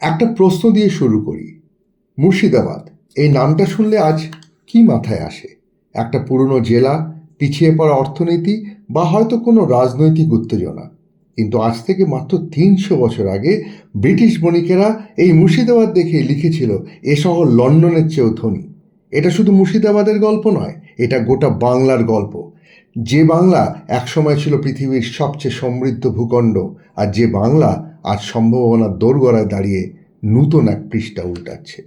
একটা প্রশ্ন দিয়ে শুরু করি। মুর্শিদাবাদ এই নামটা শুনলে আজ কি মাথায় আসে? একটা পুরনো জেলা, পিছিয়ে পড়া অর্থনীতি, বা হয়তো কোনো রাজনৈতিক উত্তেজনা? কিন্তু আজ থেকে মাত্র 300 বছর আগে ব্রিটিশ বণিকেরা এই মুর্শিদাবাদ দেখে লিখেছিল, এ শহর লন্ডনের চেয়েও ধনী। এটা শুধু মুর্শিদাবাদের গল্প নয়, এটা গোটা বাংলার গল্প। যে বাংলা একসময় ছিল পৃথিবীর সবচেয়ে সমৃদ্ধ ভূখণ্ড, আর যে বাংলা আজ সম্ভাবনার দোরগোড়ায় দাঁড়িয়ে নূতন এক পৃষ্ঠা উল্টাচ্ছে।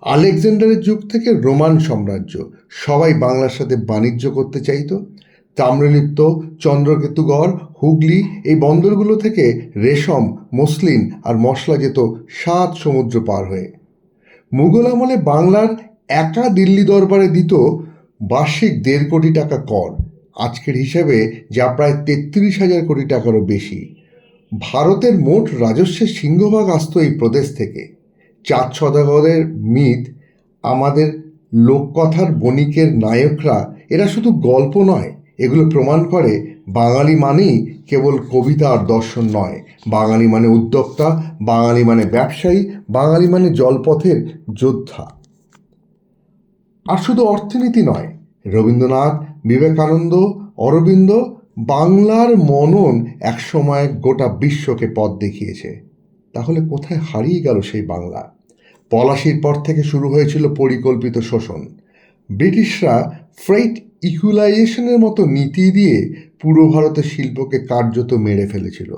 আলেকজান্ডারের যুগ থেকে রোমান সাম্রাজ্য, সবাই বাংলার সাথে বাণিজ্য করতে চাইতো। তাম্রলিপ্ত, চন্দ্রকেতুগড়, হুগলি এই বন্দরগুলো থেকে রেশম, মসলিন আর মশলা যেত 7 সমুদ্র পার হয়ে। মুঘল আমলে বাংলার একা দিল্লি দরবারে দিত বার্ষিক 1.5 কোটি টাকা কর, আজকের হিসাবে যা প্রায় 33,000 কোটি টাকারও বেশি। ভারতের মোট রাজস্বের সিংহভাগ আসতো এই প্রদেশ থেকে। চাঁদ সদাগরের মিথ, আমাদের লোককথার বণিকের নায়করা, এরা শুধু গল্প নয়, এগুলো প্রমাণ করে বাঙালি মানেই কেবল কবিতা আর দর্শন নয়। বাঙালি মানে উদ্যোক্তা, বাঙালি মানে ব্যবসায়ী, বাঙালি মানে জলপথের যোদ্ধা। আর শুধু অর্থনীতি নয়, রবীন্দ্রনাথ, বিবেকানন্দ, অরবিন্দ, বাংলার মনন একসময় গোটা বিশ্বকে পথ দেখিয়েছে। তাহলে কোথায় হারিয়ে গেল সেই বাংলা? পলাশির পর থেকে শুরু হয়েছিল পরিকল্পিত শোষণ। ব্রিটিশরা ফ্রেট ইকুয়ালাইজেশনের মতো নীতি দিয়ে পুরো ভারতের শিল্পকে কার্যত মেরে ফেলেছিল।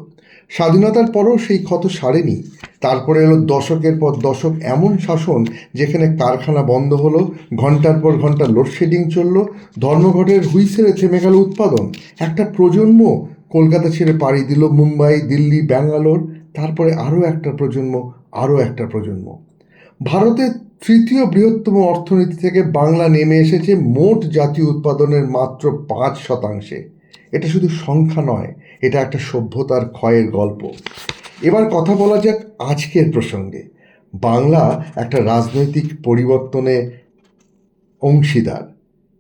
স্বাধীনতার পরও সেই ক্ষত সারেনি। তারপরে এলো দশকের পর দশক এমন শাসন, যেখানে কারখানা বন্ধ হলো, ঘন্টার পর ঘন্টা লোডশেডিং চলল, ধর্মঘটের হুইসেলে থেমে গেল উৎপাদন। একটা প্রজন্ম কলকাতা ছেড়ে পাড়ি দিল মুম্বাই, দিল্লি, ব্যাঙ্গালোর। তারপরে আরও একটা প্রজন্ম, আরও একটা প্রজন্ম। ভারতের তৃতীয় বৃহত্তম অর্থনীতি থেকে বাংলা নেমে এসেছে মোট জাতীয় উৎপাদনের মাত্র 5%। এটা শুধু সংখ্যা নয়, এটা একটা সভ্যতার ক্ষয়ের গল্প। এবার কথা বলা যাক আজকের প্রসঙ্গে। বাংলা একটা রাজনৈতিক পরিবর্তনে অংশীদার।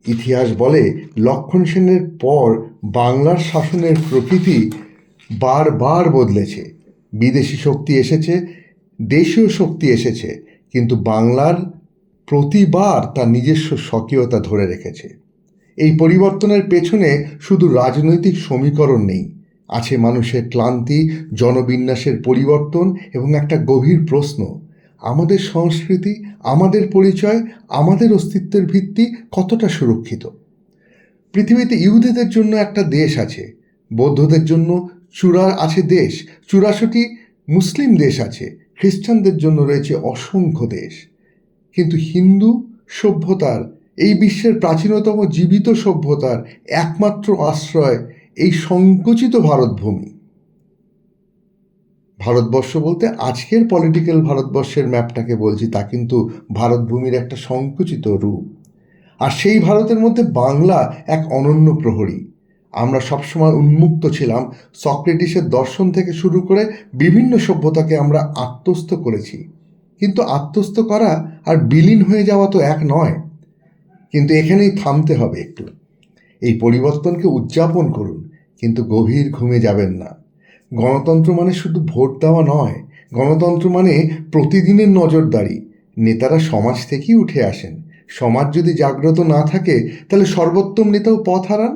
ইতিহাস বলে, লক্ষণ সেনের পর বাংলার শাসনের প্রকৃতি বারবার বদলেছে। বিদেশি শক্তি এসেছে, দেশীয় শক্তি এসেছে, কিন্তু বাংলার প্রতিবার তার নিজস্ব স্বকীয়তা ধরে রেখেছে। এই পরিবর্তনের পেছনে শুধু রাজনৈতিক সমীকরণ নেই, আছে মানুষের ক্লান্তি, জনবিন্যাসের পরিবর্তন এবং একটা গভীর প্রশ্ন: আমাদের সংস্কৃতি, আমাদের পরিচয়, আমাদের অস্তিত্বের ভিত্তি কতটা সুরক্ষিত? পৃথিবীতে ইহুদিদের জন্য একটা দেশ আছে, বৌদ্ধদের জন্য আছে দেশ 84, মুসলিম দেশ আছে, খ্রিস্টানদের জন্য রয়েছে অসংখ্য দেশ। কিন্তু হিন্দু সভ্যতার, এই বিশ্বের প্রাচীনতম জীবিত সভ্যতার একমাত্র আশ্রয় এই সংকুচিত ভারতভূমি। ভারতবর্ষ বলতে আজকের পলিটিক্যাল ভারতবর্ষের ম্যাপটাকে বলছি, তা কিন্তু ভারতভূমির একটা সংকুচিত রূপ। আর সেই ভারতের মধ্যে বাংলা এক অনন্য প্রহরী। আমরা সবসময় উন্মুক্ত ছিলাম। সক্রেটিসের দর্শন থেকে শুরু করে বিভিন্ন সভ্যতাকে আমরা আত্মস্থ করেছি। কিন্তু আত্মস্থ করা আর বিলীন হয়ে যাওয়া তো এক নয়। কিন্তু এখানেই থামতে হবে একটু। এই পরিবর্তনকে উদযাপন করুন, কিন্তু গভীর ঘুমে যাবেন না। গণতন্ত্র মানে শুধু ভোট দেওয়া নয়, গণতন্ত্র মানে প্রতিদিনের নজরদারি। নেতারা সমাজ থেকেই উঠে আসেন। সমাজ যদি জাগ্রত না থাকে, তাহলে সর্বোত্তম নেতাও পথ হারান।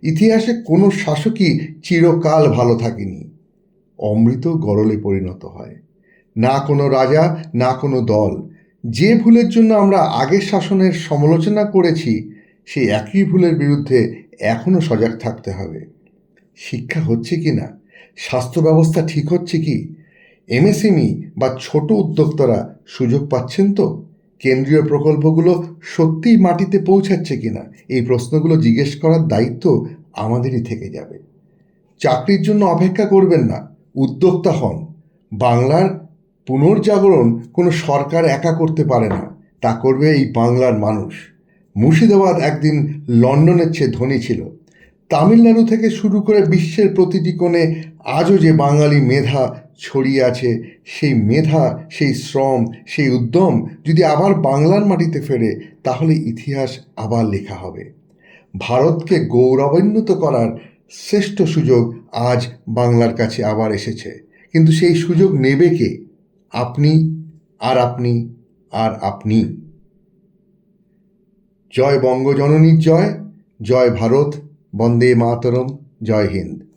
ইতিহাসে কোনো শাসকই চিরকাল ভালো থাকেনি। অমৃত গরলে পরিণত হয়। না কোনো রাজা, না কোনো দল। যে ভুলের জন্য আমরা আগের শাসনের সমালোচনা করেছি, সেই একই ভুলের বিরুদ্ধে এখনও সজাগ থাকতে হবে। শিক্ষা হচ্ছে কি না, স্বাস্থ্য ব্যবস্থা ঠিক হচ্ছে কি, এমএসএমই বা ছোট উদ্যোক্তারা সুযোগ পাচ্ছেন তো, কেন্দ্রীয় প্রকল্পগুলো সত্যিই মাটিতে পৌঁছাচ্ছে কিনা, এই প্রশ্নগুলো জিজ্ঞেস করার দায়িত্ব আমাদেরই থেকে যাবে। চাকরির জন্য অপেক্ষা করবেন না, উদ্যোক্তা হন। বাংলার পুনর্জাগরণ কোনো সরকার একা করতে পারে না, তা করবে এই বাংলার মানুষ। মুর্শিদাবাদ একদিন লন্ডনের চেয়ে ধনী ছিল। তামিলনাড়ু থেকে শুরু করে বিশ্বের প্রতিটি কোণে আজও যে বাঙালি মেধা ছড়িয়ে আছে, সেই মেধা, সেই শ্রম, সেই উদ্যম যদি আবার বাংলার মাটিতে ফেরে, তাহলে ইতিহাস আবার লেখা হবে। ভারতকে গৌরবান্বিত করার শ্রেষ্ঠ সুযোগ আজ বাংলার কাছে আবার এসেছে। কিন্তু সেই সুযোগ নেবে কে? আপনি আর আপনি আর আপনি। জয় বঙ্গজননীর জয়, জয় ভারত, বন্দে মাতরম, জয় হিন্দ।